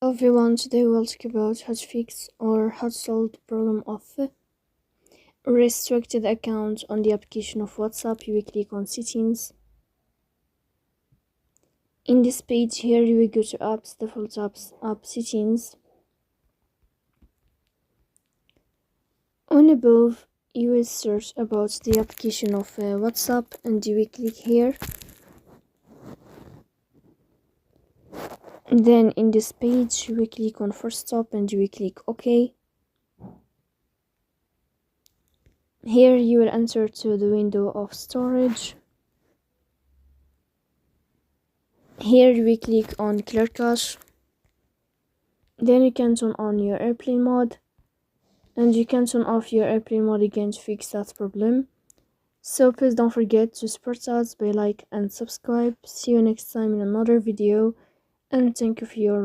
Hello everyone, today we'll talk about how to fix or how to solve the problem of restricted account on the application of WhatsApp. You will click on settings. In this page here you will go to apps, default apps, app settings. On above you will search about the application of WhatsApp and you will click here. And then in this page you will click on first stop and you will click OK. Here you will enter to the window of storage. Here you will click on clear cache. Then you can turn on your airplane mode and you can turn off your airplane mode again to fix that problem. So please don't forget to support us by like and subscribe. See you next time in another video and thank you for your